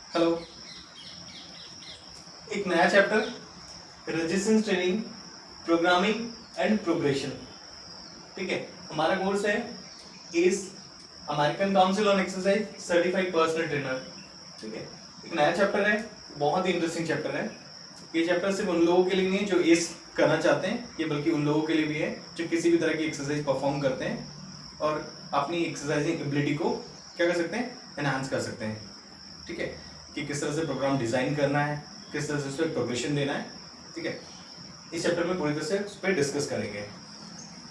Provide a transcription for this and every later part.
Hello. एक नया chapter resistance training, programming and progression. ठीक है, हमारा कोर्स है इस American council on exercise certified personal trainer. ठीक है, एक नया चैप्टर है, बहुत ही इंटरेस्टिंग चैप्टर है। ये चैप्टर सिर्फ उन लोगों के लिए नहीं है जो इस करना चाहते हैं, ये बल्कि उन लोगों के लिए भी है जो किसी भी तरह की एक्सरसाइज परफॉर्म करते हैं और अपनी एक्सरसाइजिंग एबिलिटी को क्या कर सकते हैं, एनहांस कर सकते हैं। ठीक है, कि किस तरह से प्रोग्राम डिजाइन करना है, किस तरह से उस पर प्रोग्रेशन देना है। ठीक है, इस चैप्टर में पूरी तरह से उस पर डिस्कस करेंगे।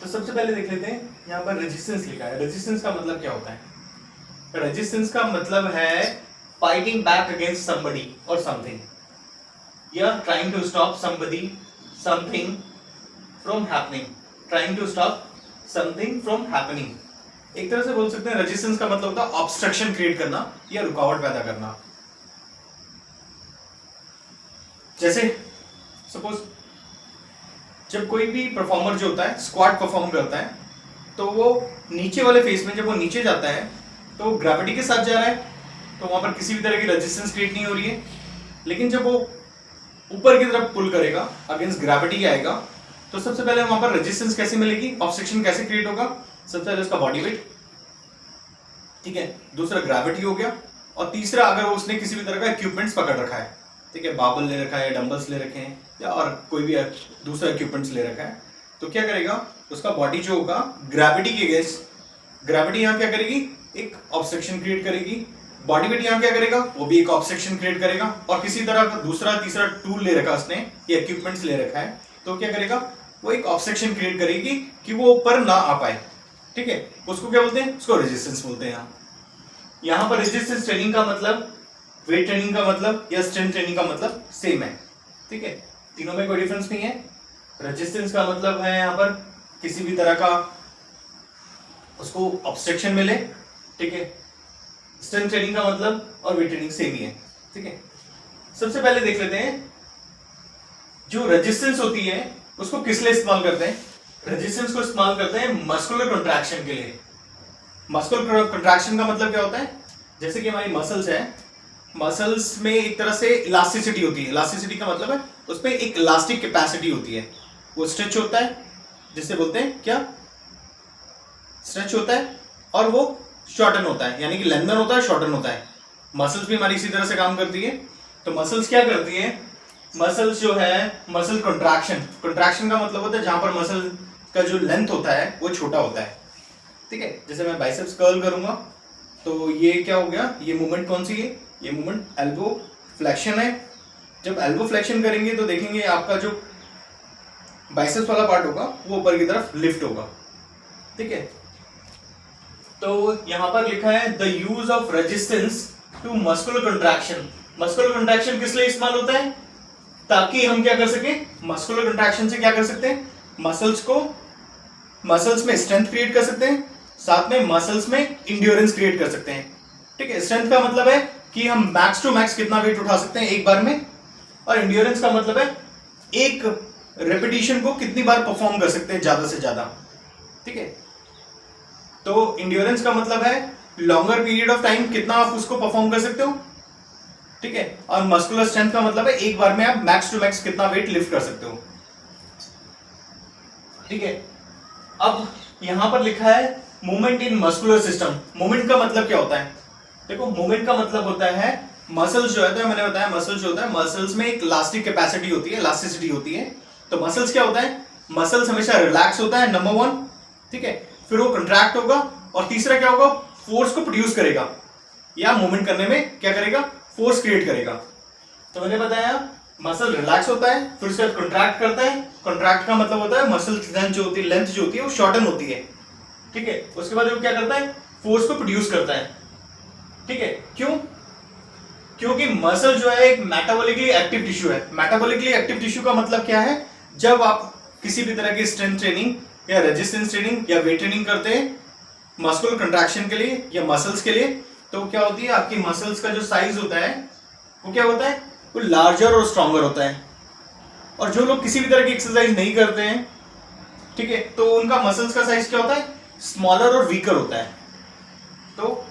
तो सबसे पहले देख लेते हैं, यहाँ पर रेजिस्टेंस लिखा है। रेजिस्टेंस का मतलब क्या होता है? रेजिस्टेंस का मतलब है फाइटिंग बैक अगेंस्ट समबडी और समथिंग, या trying to stop somebody something from happening, trying to stop something from happening. एक तरह से बोल सकते हैं रेजिस्टेंस का मतलब होता है ऑब्स्ट्रक्शन क्रिएट करना या रुकावट पैदा करना। जैसे सपोज जब कोई भी परफॉर्मर जो होता है स्क्वाट परफॉर्म करता है, तो वो नीचे वाले फेस में जब वो नीचे जाता है तो वो ग्रेविटी के साथ जा रहा है, तो वहां पर किसी भी तरह की रेजिस्टेंस क्रिएट नहीं हो रही है। लेकिन जब वो ऊपर की तरफ पुल करेगा, अगेंस्ट ग्रेविटी आएगा, तो सबसे पहले वहां पर रेजिस्टेंस कैसे मिलेगी, ऑब्स्ट्रक्शन कैसे क्रिएट होगा? सबसे पहले उसका बॉडी वेट, ठीक है, दूसरा ग्रेविटी हो गया, और तीसरा अगर उसने किसी भी तरह का इक्विपमेंट्स पकड़ रखा है, ठीक है, बाबल ले रखा है, डंबल्स ले रखे हैं, या और कोई भी दूसरा इक्विपमेंट्स ले रखा है, तो क्या करेगा, उसका बॉडी जो होगा ग्रेविटी के अगेंस्ट, ग्रेविटी यहाँ क्या करेगी, एक ऑब्स्ट्रक्शन क्रिएट करेगी। बॉडी वेट यहाँ क्या करेगा, वो भी एक ऑब्स्ट्रक्शन क्रिएट करेगा। और किसी तरह का दूसरा तीसरा टूल ले रखा उसने या इक्विपमेंट्स ले रखा है, तो क्या करेगा, वो एक ऑब्स्ट्रक्शन क्रिएट करेगी कि वो ऊपर ना आ पाए। ठीक है, उसको क्या बोलते हैं, उसको रेजिस्टेंस बोलते हैं। यहाँ पर रेजिस्टेंस ट्रेनिंग का मतलब, वेट ट्रेनिंग का मतलब या स्ट्रेंथ ट्रेनिंग का मतलब सेम है। ठीक है, तीनों में कोई डिफरेंस नहीं है। रेजिस्टेंस का मतलब है यहाँ पर किसी भी तरह का उसको ऑब्स्ट्रक्शन मिले। ठीक है, स्ट्रेंथ ट्रेनिंग का मतलब और वेट ट्रेनिंग सेम ही है। ठीक है, सबसे पहले देख लेते हैं जो रेजिस्टेंस होती है उसको किस लिए इस्तेमाल करते हैं। रेजिस्टेंस को इस्तेमाल करते हैं मस्कुलर कंट्रैक्शन के लिए। मस्कुलर कंट्रैक्शन का मतलब क्या होता है, जैसे कि हमारी मसल्स है, मसल्स में एक तरह से इलास्टिसिटी होती है। इलास्टिसिटी का मतलब है उसमें एक इलास्टिक कैपेसिटी होती है, वो स्ट्रेच होता है, जिससे बोलते हैं क्या, स्ट्रेच होता है, और वो शॉर्टन होता है, यानी कि लेंथन होता है, शॉर्टन होता है। मसल्स भी हमारी इसी तरह से काम करती है। तो मसल्स क्या करती है, मसल्स जो है, मसल कंट्रैक्शन, कंट्रैक्शन का मतलब होता है जहां पर मसल का जो लेंथ होता है वो छोटा होता है। ठीक है, जैसे मैं बाइसेप्स कर्ल करूंगा तो ये क्या हो गया, ये मूवमेंट कौन सी है, ये मूवमेंट एल्बो फ्लेक्शन है। जब एल्बो फ्लेक्शन करेंगे तो देखेंगे आपका जो बाइसेप्स वाला पार्ट होगा वो ऊपर की तरफ लिफ्ट होगा। ठीक है, तो यहां पर लिखा है the use of resistance to muscular contraction. Muscular contraction किस लिए इस्तेमाल होता है, ताकि हम क्या कर सके, मस्कुलर कंट्रैक्शन से क्या कर सकते हैं, मसल्स में स्ट्रेंथ क्रिएट कर सकते हैं, साथ में मसल्स में इंड्योरेंस क्रिएट कर सकते हैं। ठीक है, स्ट्रेंथ का मतलब है कि हम मैक्स टू मैक्स कितना वेट उठा सकते हैं एक बार में, और इंड्योरेंस का मतलब है एक रेपिटेशन को कितनी बार परफॉर्म कर सकते हैं ज्यादा से ज्यादा। ठीक है, तो इंड्योरेंस का मतलब है लॉन्गर पीरियड ऑफ टाइम कितना आप उसको परफॉर्म कर सकते हो। ठीक है, और मस्कुलर स्ट्रेंथ का मतलब है एक बार में आप मैक्स टू मैक्स कितना वेट लिफ्ट कर सकते हो। ठीक है, अब यहां पर लिखा है movement in muscular system. Movement का मतलब क्या होता है, देखो मूवमेंट का मतलब होता है मसल्स जो है, तो मैंने बताया मसल्स जो होता है, मसल्स में एक इलास्टिक कैपेसिटी होती है, इलास्टिसिटी होती है। तो मसल्स क्या होता है, मसल्स हमेशा रिलैक्स होता है, नंबर वन। ठीक है, फिर वो कंट्रैक्ट होगा, और तीसरा क्या होगा, फोर्स को प्रोड्यूस करेगा, या मूवमेंट करने में क्या करेगा, फोर्स क्रिएट करेगा। तो मैंने बताया मसल रिलैक्स होता है, फिर उसके बाद कंट्रैक्ट करता है। कंट्रैक्ट का मतलब होता है मसल लेंथ जो होती है वो शॉर्टन होती है। ठीक है, उसके बाद वो क्या करता है, फोर्स को प्रोड्यूस करता है। ठीक है, क्यों, क्योंकि मसल जो है एक मेटाबॉलिकली एक्टिव टिश्यू है। मेटाबॉलिकली एक्टिव टिश्यू का मतलब क्या है, जब आप किसी भी तरह की स्ट्रेंथ ट्रेनिंग या रेजिस्टेंस ट्रेनिंग या वेट ट्रेनिंग करते हैं मस्कुलर कंट्रैक्शन के लिए या मसल्स के लिए, तो क्या होती है, आपकी मसल्स का जो साइज होता है वो क्या होता है, वो लार्जर और स्ट्रॉन्गर होता है। और जो लोग किसी भी तरह की एक्सरसाइज नहीं करते हैं, ठीक है, तो उनका मसल्स का साइज क्या होता है, स्मॉलर और वीकर होता है। तो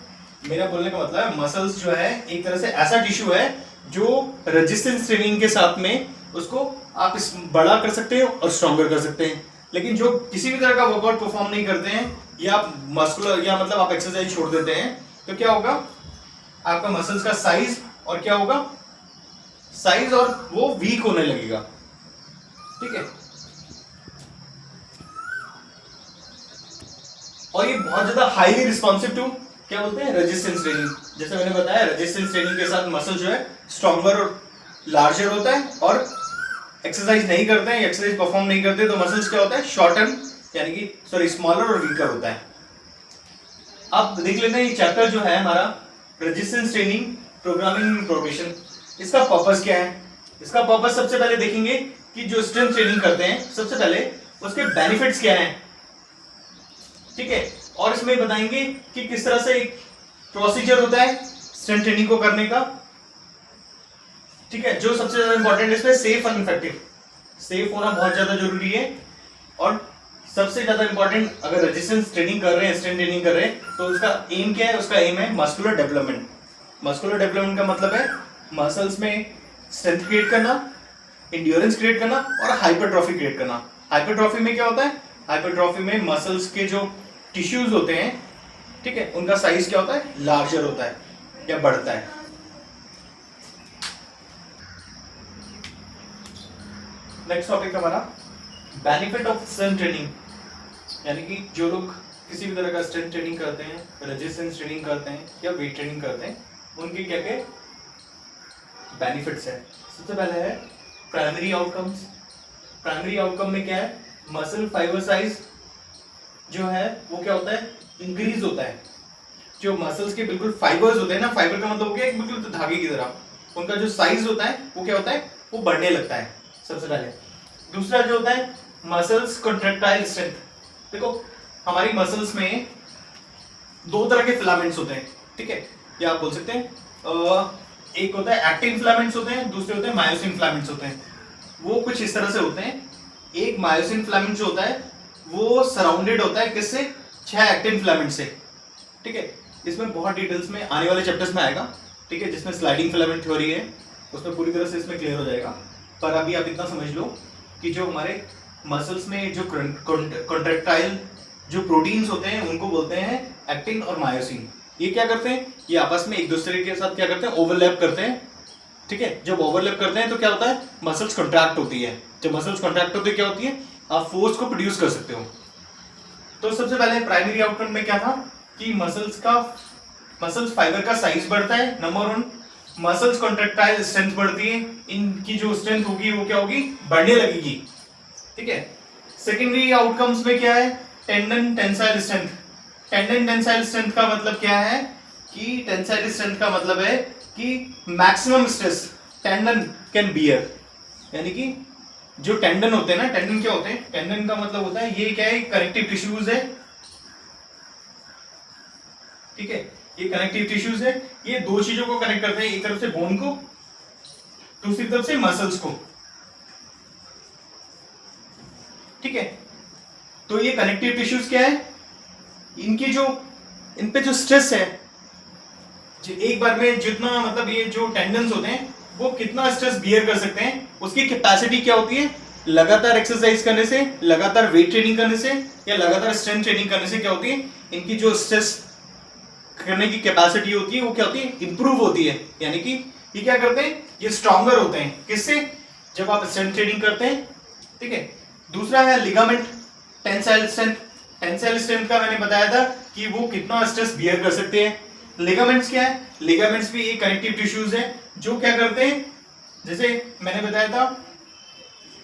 मेरा बोलने का मतलब है मसल्स जो है एक तरह से ऐसा टिश्यू है जो रेजिस्टेंस ट्रेनिंग के साथ में उसको आप इस बड़ा कर सकते हो और स्ट्रॉन्गर कर सकते हैं। लेकिन जो किसी भी तरह का वर्कआउट परफॉर्म नहीं करते हैं या मस्कुलर या मतलब आप एक्सरसाइज छोड़ देते हैं तो क्या होगा, आपका मसल्स का साइज और क्या होगा, साइज और वो वीक होने लगेगा। ठीक है, और ये बहुत ज्यादा हाईली रिस्पॉन्सिव टू क्या बोलते हैं, रेजिस्टेंस ट्रेनिंग। जैसे मैंने बताया रेजिस्टेंस ट्रेनिंग के साथ मसल जो है स्ट्रॉन्गर और लार्जर होता है, और एक्सरसाइज नहीं करते हैं, एक्सरसाइज परफॉर्म नहीं करते तो मसल्स क्या होता है, शॉर्टन यानी कि सॉरी स्मॉलर और वीकर होता है। अब देख लेते हैं ये चैप्टर जो है हमारा रेजिस्टेंस ट्रेनिंग प्रोग्रामिंग प्रोग्रेशन, इसका पर्पस क्या है। इसका पर्पस सबसे पहले देखेंगे कि जो स्ट्रेंथ ट्रेनिंग करते हैं सबसे पहले उसके बेनिफिट्स क्या हैं। ठीक है, और इसमें बताएंगे कि किस तरह से एक प्रोसीजर होता है स्ट्रेंथ ट्रेनिंग को करने का। ठीक है, जो सबसे ज्यादा इंपॉर्टेंट है इसमें सेफ और इफेक्टिव, सेफ होना बहुत ज्यादा जरूरी है। और सबसे ज्यादा इंपॉर्टेंट, अगर रेजिस्टेंस ट्रेनिंग कर रहे हैं, स्ट्रेंथ ट्रेनिंग कर रहे हैं तो उसका एम क्या है, उसका एम है मस्कुलर डेवलपमेंट। मस्कुलर डेवलपमेंट का मतलब है मसल्स में स्ट्रेंथ क्रिएट करना, एंड्योरेंस क्रिएट करना और हाइपरट्रॉफी क्रिएट करना। हाइपरट्रॉफी में क्या होता है, हाइपरट्रॉफी में मसल्स के जो टिश्यूज होते हैं, ठीक है, उनका साइज क्या होता है, लार्जर होता है या बढ़ता है। नेक्स्ट टॉपिक हमारा बेनिफिट ऑफ स्ट्रेंथ ट्रेनिंग, यानी कि जो लोग किसी भी तरह का स्ट्रेंथ ट्रेनिंग करते हैं, रेजिस्टेंस ट्रेनिंग करते हैं या वेट ट्रेनिंग करते हैं, उनके क्या क्या बेनिफिट्स है। सबसे पहले है प्राइमरी आउटकम्स। प्राइमरी आउटकम में क्या है, मसल फाइबर साइज जो है वो क्या होता है, इंक्रीज होता है। जो मसल्स के बिल्कुल फाइबर्स होते हैं ना, फाइबर का मतलब हो गया बिल्कुल धागे की तरह, उनका जो साइज होता है वो क्या होता है, वो बढ़ने लगता है सबसे पहले। दूसरा जो होता है मसल्स कॉन्ट्रैक्टाइल स्ट्रेंथ। देखो हमारी मसल्स में दो तरह के फिलामेंट्स होते हैं, ठीक है, या आप बोल सकते हैं एक होता है एक्टिन फिलामेंट्स होते हैं, दूसरे होते हैं मायोसिन फिलामेंट्स होते हैं। वो कुछ इस तरह से होते हैं, एक मायोसिन फिलामेंट जो होता है वो सराउंडेड होता है किससे, 6 एक्टिन फिलामेंट से। ठीक है, इसमें बहुत डिटेल्स में आने वाले चैप्टर्स में आएगा, ठीक है, जिसमें स्लाइडिंग फिलामेंट थ्योरी है उसमें पूरी तरह से इसमें क्लियर हो जाएगा। पर अभी आप इतना समझ लो कि जो हमारे मसल्स में जो कॉन्ट्रैक्टाइल जो प्रोटीन्स होते हैं उनको बोलते हैं एक्टिन और मायोसिन। ये क्या करते हैं, ये आपस में एक दूसरे के साथ क्या करते हैं, ओवरलैप करते हैं। ठीक है, जब ओवरलैप करते हैं तो क्या होता है, मसल्स कॉन्ट्रैक्ट होती है। जब मसल्स कॉन्ट्रैक्ट होती है क्या होती है, आप फोर्स को प्रोड्यूस कर सकते हो। तो सबसे पहले प्राइमरी आउटकम में क्या था कि मसल्स फाइबर का साइज बढ़ता है, नंबर 1। मसल्स कॉन्ट्रैक्टाइल स्ट्रेंथ बढ़ती है, इनकी जो स्ट्रेंथ होगी वो क्या होगी, बढ़ने लगेगी। ठीक है, सेकेंडरी आउटकम्स में क्या है, tendon tensile strength. Tendon tensile strength का मतलब क्या है कि टेंसाइल स्ट्रेंथ का मतलब है कि maximum stress tendon can bear, यानी कि जो टेंडन होते हैं ना, टेंडन क्या होते हैं, टेंडन का मतलब होता है ये क्या है, कनेक्टिव टिश्यूज है। ठीक है, ये कनेक्टिव टिश्यूज है, ये दो चीजों को कनेक्ट करते हैं, एक तरफ से बोन को, दूसरी तरफ से मसल्स को। ठीक है, तो ये कनेक्टिव टिश्यूज क्या है, इनकी जो इन पे जो स्ट्रेस है, एक बार में जितना मतलब ये जो टेंडन्स होते हैं वो कितना स्ट्रेस बियर कर सकते हैं, उसकी कैपेसिटी क्या होती है, लगातार एक्सरसाइज करने से, लगातार वेट ट्रेनिंग करने से या लगातार स्ट्रेंथ ट्रेनिंग करने से क्या होती है, इनकी जो स्ट्रेस करने की कैपेसिटी होती है वो क्या होती है, इंप्रूव होती है। यानी कि ये क्या करते हैं, ये स्ट्रॉन्गर होते हैं, किससे, जब आप स्ट्रेंथ ट्रेनिंग करते हैं। ठीक है, दूसरा है ligament tensile strength. Tensile strength का मैंने बताया था कि वो कितना स्ट्रेस बियर कर सकते हैं। लिगामेंट्स क्या है, लिगामेंट्स भी एक कनेक्टिव टिश्यूज है जो क्या करते हैं, जैसे मैंने बताया था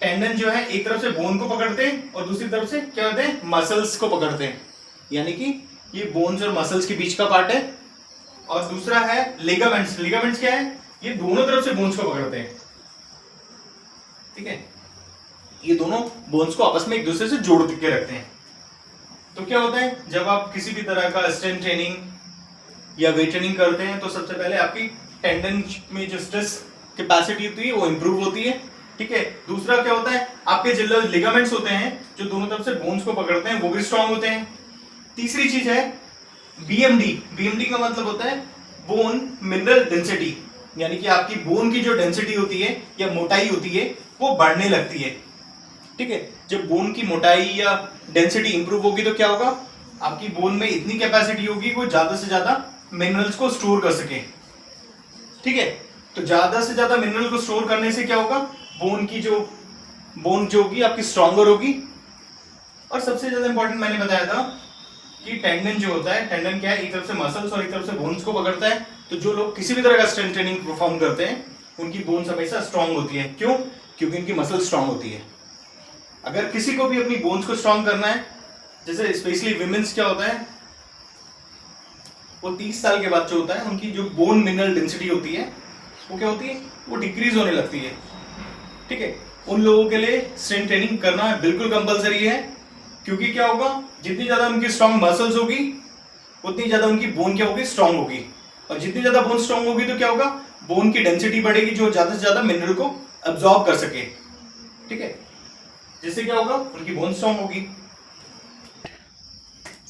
टेंडन जो है एक तरफ से बोन को पकड़ते हैं और दूसरी तरफ से क्या होते हैं, मसल्स को पकड़ते हैं, यानी कि ये बोन्स और मसल्स के बीच का पार्ट है। और दूसरा है लिगामेंट्स। लिगामेंट्स क्या है, ये दोनों तरफ से बोन्स को पकड़ते हैं। ठीक है, ये दोनों बोन्स को आपस में एक दूसरे से जोड़ के रखते हैं। तो क्या होता है, जब आप किसी भी तरह का स्ट्रेंथ ट्रेनिंग या वेट ट्रेनिंग करते हैं तो सबसे पहले आपकी टेंडन में जो स्ट्रेस कैपेसिटी होती है वो इंप्रूव होती है। ठीक है, दूसरा क्या होता है, आपके जो लिगामेंट्स होते हैं जो दोनों तरफ से बोन्स को पकड़ते हैं वो भी स्ट्रांग होते हैं। तीसरी चीज है बीएमडी का मतलब होता है बोन मिनरल डेंसिटी, यानी कि आपकी बोन की जो डेंसिटी होती है या मोटाई होती है वो बढ़ने लगती है। ठीक है, जब बोन की मोटाई या डेंसिटी इंप्रूव होगी तो क्या होगा, आपकी बोन में इतनी कैपेसिटी होगी वो ज्यादा से ज्यादा मिनरल्स को स्टोर कर सके। ठीक है, तो ज्यादा से ज्यादा मिनरल को स्टोर करने से क्या होगा, बोन जो होगी आपकी स्ट्रॉन्गर होगी। और सबसे ज्यादा इंपॉर्टेंट मैंने बताया था कि टेंडन जो होता है, टेंडन क्या है, एक तरफ से मसल्स और एक तरफ से बोन्स को पकड़ता है। तो जो लोग किसी भी तरह का स्ट्रेंथ ट्रेनिंग परफॉर्म करते हैं उनकी बोन्स हमेशा स्ट्रांग होती है। क्यों? क्योंकि उनकी मसल स्ट्रांग होती है। अगर किसी को भी अपनी बोन्स को स्ट्रांग करना है, जैसे स्पेशली विमेंस क्या होता है, वो 30 साल के बाद जो होता है उनकी जो बोन मिनरल डेंसिटी होती है वो क्या होती है, वो डिक्रीज होने लगती है। ठीक है, उन लोगों के लिए स्ट्रेंथ ट्रेनिंग करना बिल्कुल कंपलसरी है। क्योंकि क्या होगा, जितनी ज्यादा उनकी स्ट्रांग मसल्स होगी उतनी ज्यादा उनकी बोन क्या होगी, स्ट्रांग होगी। और जितनी ज्यादा बोन स्ट्रांग होगी तो क्या होगा, बोन की डेंसिटी बढ़ेगी जो ज्यादा से ज्यादा मिनरल को अब्सॉर्ब कर सके। ठीक है, जिससे क्या होगा, उनकी बोन स्ट्रांग होगी।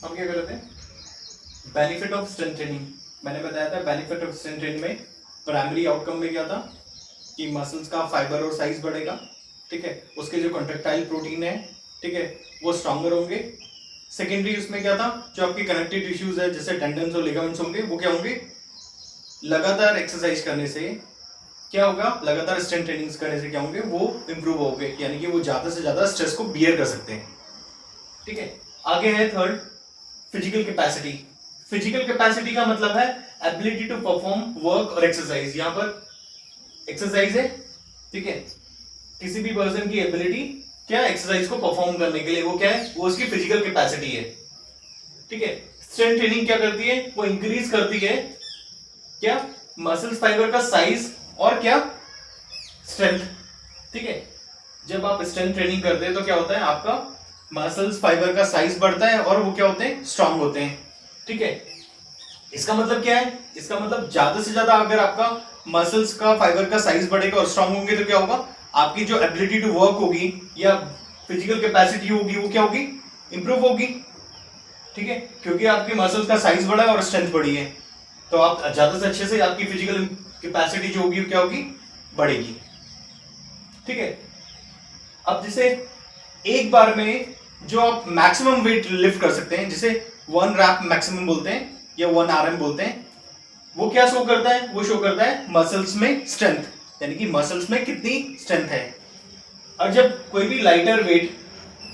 हम क्या कर रहे थे, बेनिफिट ऑफ स्ट्रेंथ ट्रेनिंग मैंने बताया था। बेनिफिट ऑफ स्ट्रेंथ ट्रेनिंग में प्राइमरी आउटकम में क्या था कि मसल्स का फाइबर और साइज बढ़ेगा। ठीक है, उसके जो कॉन्ट्रेक्टाइल प्रोटीन है, ठीक है, वो स्ट्रॉन्गर होंगे। सेकेंडरी उसमें क्या था, जो आपके कनेक्टिव टिश्यूज है जैसे टेंडन्स और लिगामेंट्स होंगे, वो क्या होंगे, लगातार एक्सरसाइज करने से क्या होगा, लगातार स्ट्रेंथ ट्रेनिंग करने से क्या होंगे, वो इंप्रूव होंगे, यानी कि वो ज्यादा से ज्यादा स्ट्रेस को बियर कर सकते हैं। ठीक है, आगे है third, physical capacity. Physical capacity का मतलब है एबिलिटी टू परफॉर्म वर्क और एक्सरसाइज। यहां पर एक्सरसाइज है, ठीक है, किसी भी पर्सन की एबिलिटी क्या, एक्सरसाइज को परफॉर्म करने के लिए, वो क्या है, वो उसकी फिजिकल कैपेसिटी है। ठीक है, स्ट्रेंथ ट्रेनिंग क्या करती है, वो इंक्रीज करती है क्या, मसल्स फाइबर का साइज और क्या, स्ट्रेंथ। ठीक है, जब आप स्ट्रेंथ ट्रेनिंग करते हैं तो क्या होता है, आपका मसल्स फाइबर का साइज बढ़ता है और वो क्या होते हैं, स्ट्रांग होते हैं। ठीक है, इसका मतलब क्या है, इसका मतलब ज्यादा से ज्यादा अगर आपका मसल्स का फाइबर का साइज बढ़ेगा और स्ट्रांग होंगे तो क्या होगा, आपकी जो एबिलिटी टू वर्क होगी या फिजिकल कैपेसिटी होगी वो क्या होगी, इंप्रूव होगी। ठीक है, क्योंकि आपकी मसल्स का साइज बढ़ा है और स्ट्रेंथ बढ़ी है, तो आप ज्यादा से अच्छे से आपकी फिजिकल कैपेसिटी जो होगी क्या होगी, बढ़ेगी। ठीक है, अब जैसे एक बार में जो आप मैक्सिमम वेट लिफ्ट कर सकते हैं, जिसे 1 रैप मैक्सिमम बोलते हैं या 1 RM बोलते हैं, वो क्या शो करता है, वो शो करता है मसल्स में स्ट्रेंथ, यानी कि मसल्स में कितनी स्ट्रेंथ है। और जब कोई भी लाइटर वेट,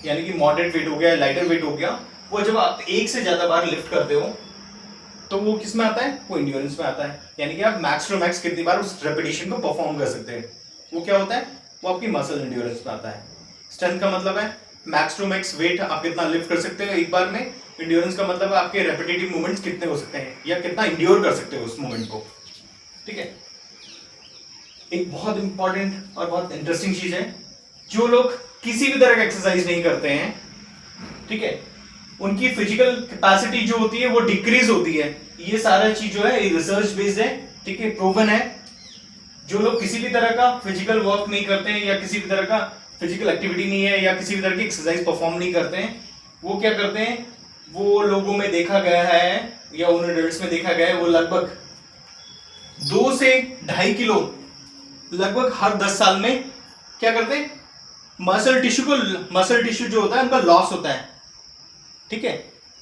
यानी कि मॉडरेट वेट हो गया, लाइटर वेट हो गया, वो जब आप एक से ज्यादा बार लिफ्ट करते हो तो वो किस में आता है, वो इंड्योरेंस में आता है। यानी कि आप मैक्स टू मैक्स कितनी बार उस रेपिटेशन को परफॉर्म कर सकते हैं, वो क्या होता है, वो आपकी मसल इंड्योरेंस में आता है। स्ट्रेंथ का मतलब है मैक्स टू मैक्स वेट आप कितना लिफ्ट कर सकते हो एक बार में। इंड्योरेंस का मतलब आपके रेपिटेटिव मूवमेंट्स कितने हो सकते हैं या कितना इंड्योर कर सकते हो उस मूवमेंट को। ठीक है, एक बहुत इंपॉर्टेंट और बहुत इंटरेस्टिंग चीज है, जो लोग किसी भी तरह का एक्सरसाइज नहीं करते हैं, ठीक है, उनकी फिजिकल कैपेसिटी जो होती है वो डिक्रीज होती है। ये सारा चीज जो है रिसर्च बेस्ड है, ठीक है, प्रूवन है। जो लोग किसी भी तरह का फिजिकल वर्क नहीं करते हैं या किसी भी तरह का फिजिकल एक्टिविटी नहीं है या किसी भी तरह की एक्सरसाइज परफॉर्म नहीं करते हैं, वो क्या करते हैं, वो लोगों में देखा गया है या उन एडल्ट्स में देखा गया है, वो लगभग 2 से 2.5 किलो लगभग हर 10 साल में क्या करते हैं, मसल टिश्यू जो होता है उनका लॉस होता है। ठीक है,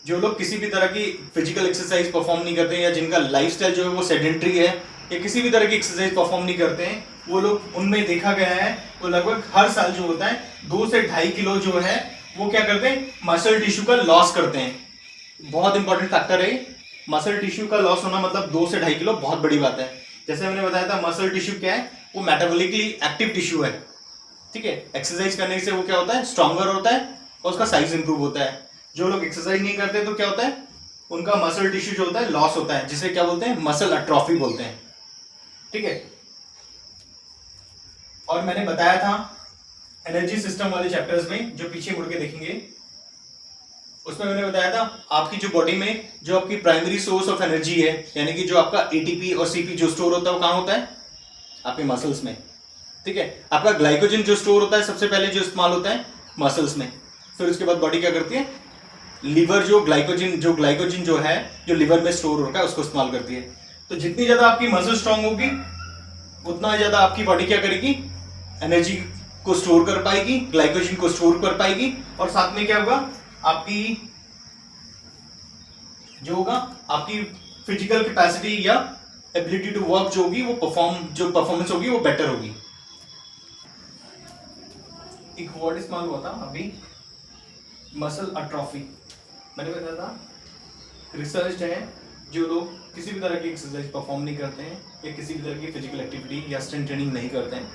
जो लोग किसी भी तरह की फिजिकल एक्सरसाइज परफॉर्म नहीं करते हैं या जिनका लाइफस्टाइल जो है वो सेडेंट्री है या किसी भी तरह की एक्सरसाइज परफॉर्म नहीं करते हैं, वो लोग, उनमें देखा गया है वो लगभग हर साल जो होता है 2 से 2.5 किलो जो है वो क्या करते हैं, मसल टिश्यू का लॉस करते हैं। बहुत इंपॉर्टेंट फैक्टर है, मसल टिश्यू का लॉस होना मतलब 2 से 2.5 किलो बहुत बड़ी बात है। जैसे मैंने बताया था मसल टिश्यू क्या है, वो मेटाबॉलिकली एक्टिव टिश्यू है। ठीक है, एक्सरसाइज करने से वो क्या होता है, स्ट्रॉन्गर होता है और उसका साइज इंप्रूव होता है। जो लोग एक्सरसाइज नहीं करते तो क्या होता है, उनका मसल टिश्यू जो होता है लॉस होता है, जिसे क्या बोलते हैं, मसल अट्रॉफी बोलते हैं। ठीक है, और मैंने बताया था एनर्जी सिस्टम वाले चैप्टर्स में, जो पीछे मुड़ के देखेंगे उसमें मैंने बताया था आपकी जो बॉडी में जो आपकी प्राइमरी सोर्स ऑफ एनर्जी है, यानी कि जो आपका एटीपी और सीपी जो स्टोर होता है वो कहाँ होता है, आपके मसल्स में। ठीक है, आपका ग्लाइकोजन जो स्टोर होता है सबसे पहले जो इस्तेमाल होता है मसल्स में, फिर उसके बाद बॉडी क्या करती है, लीवर जो ग्लाइकोजन जो है जो लिवर में स्टोर होता है उसको इस्तेमाल करती है। तो जितनी ज्यादा आपकी मसल स्ट्रांग होगी उतना ज्यादा आपकी बॉडी क्या करेगी, एनर्जी को स्टोर कर पाएगी, ग्लाइकोजन को स्टोर कर पाएगी, और साथ में क्या होगा, आपकी जो होगा आपकी फिजिकल कैपेसिटी या एबिलिटी टू वर्क जो होगी वो परफॉर्मेंस होगी वो बेटर होगी। एक वर्ड इस्तेमाल हुआ था अभी, मसल अट्रॉफी। मैंने बताया था रिसर्च है, जो लोग किसी भी तरह की एक्सरसाइज परफॉर्म नहीं करते हैं या किसी भी तरह की फिजिकल एक्टिविटी या स्ट्रेंथ ट्रेनिंग नहीं करते हैं,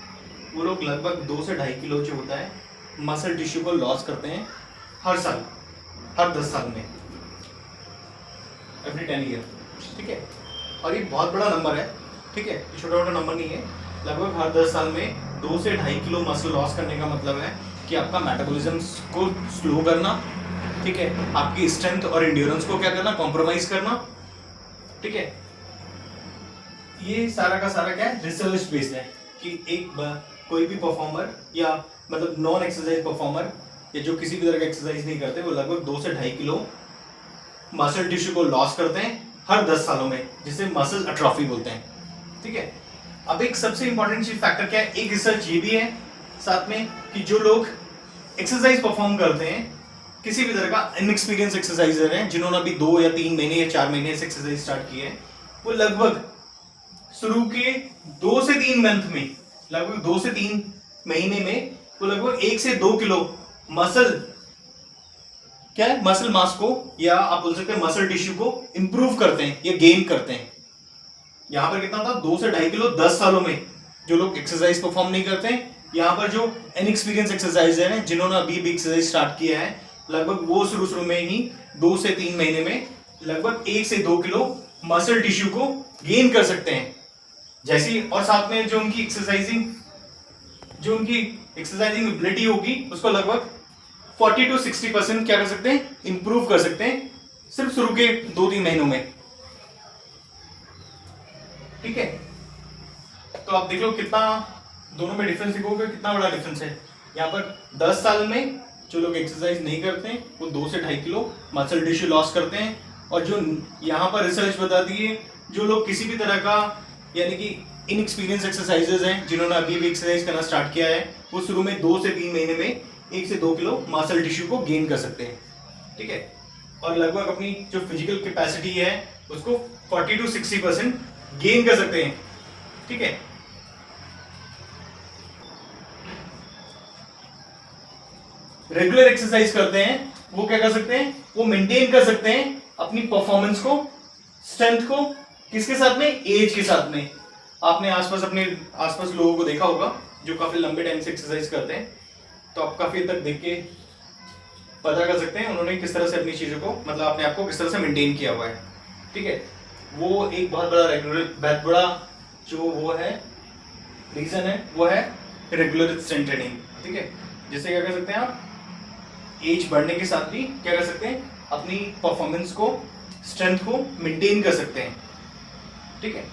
वो लोग लगभग 2 से 2.5 किलो जो होता है मसल टिश्यू को लॉस करते हैं हर साल, हर 10 साल में, एवरी 10 ईयर। ठीक है, और ये बहुत बड़ा नंबर है। ठीक है, ये छोटा मोटा नंबर नहीं है। लगभग हर 10 साल में 2 से 2.5 किलो मसल लॉस करने का मतलब है कि आपका मेटाबॉलिज्म को स्लो करना, ठीक है, आपकी स्ट्रेंथ और एंड्योरेंस को क्या करना, कॉम्प्रोमाइज करना। ठीक है, ये सारा का सारा क्या है, रिसर्च बेस्ड है कि कोई भी परफॉर्मर या मतलब नॉन एक्सरसाइज परफॉर्मर या जो किसी भी तरह का एक्सरसाइज नहीं करते, वो लगभग 2 से 2.5 किलो मसल टिश्यू को लॉस करते हैं हर 10 सालों में, जिसे मसल अट्रॉफी बोलते हैं। ठीक है, अब एक सबसे इंपॉर्टेंट चीज फैक्टर क्या है, एक रिसर्च ये भी है साथ में कि जो लोग एक्सरसाइज परफॉर्म करते हैं, किसी भी तरह का इनएक्सपीरियंस एक्सरसाइजर हैं जिन्होंने अभी 2 या 3 महीने या 4 महीने से एक्सरसाइज स्टार्ट की है, वो लगभग शुरू के 2 से 3 मंथ में, लगभग 2 से 3 महीने में वो लगभग 1 से 2 किलो मसल क्या है, मसल मास को या आप बोल सकते हैं मसल टिश्यू को इंप्रूव करते हैं या गेन करते हैं। यहां पर कितना था, 2 से 2.5 किलो 10 सालों में, जो लोग एक्सरसाइज परफॉर्म नहीं करते हैं। यहाँ पर जो इनएक्सपीरियंस एक्सरसाइजर हैं जिन्होंने अभी भी एक्सरसाइज स्टार्ट किया है, लगभग वो शुरू में ही 2 से 3 महीने में लगभग 1 से 2 किलो मसल टिश्यू को गेन कर सकते हैं। जैसी और साथ में जो उनकी एक्सरसाइजिंग एबिलिटी होगी उसको लगभग 40 to 60% क्या कर सकते हैं, इंप्रूव कर सकते हैं सिर्फ शुरू के 2-3 महीनों में। ठीक है, तो आप देख लो कितना दोनों में डिफरेंस, देखोगे कितना बड़ा डिफरेंस है। यहाँ पर 10 साल में जो लोग एक्सरसाइज नहीं करते हैं वो 2 से 2.5 किलो मसल टिश्यू लॉस करते हैं, और जो यहाँ पर रिसर्च बताती है जो लोग किसी भी तरह का यानी कि इनएक्सपीरियंस एक्सरसाइजर्स हैं जिन्होंने अभी भी एक्सरसाइज करना स्टार्ट किया है, वो शुरू में 2 से 3 महीने में 1 से 2 किलो मसल टिश्यू को गेन कर सकते हैं। ठीक है, और लगभग अपनी जो फिजिकल कैपेसिटी है उसको 40 to 60% गेन कर सकते हैं। ठीक है, रेगुलर एक्सरसाइज करते हैं वो क्या कर सकते हैं, वो मेंटेन कर सकते हैं अपनी परफॉर्मेंस को, स्ट्रेंथ को, किसके साथ में, एज के साथ में। आपने अपने आसपास लोगों को देखा होगा जो काफी लंबे टाइम से एक्सरसाइज करते हैं, तो आप काफी हद तक देख के पता कर सकते हैं उन्होंने किस तरह से अपनी चीजों को, मतलब अपने आप को किस तरह से मेंटेन किया हुआ है। ठीक है, वो एक बहुत बड़ा जो वो है रीजन है वो है रेगुलर स्ट्रेंथ ट्रेनिंग। ठीक है, जिससे क्या कर सकते हैं आप एज बढ़ने के साथ भी क्या कर सकते हैं, अपनी परफॉर्मेंस को, स्ट्रेंथ को मेंटेन कर सकते हैं। ठीक है।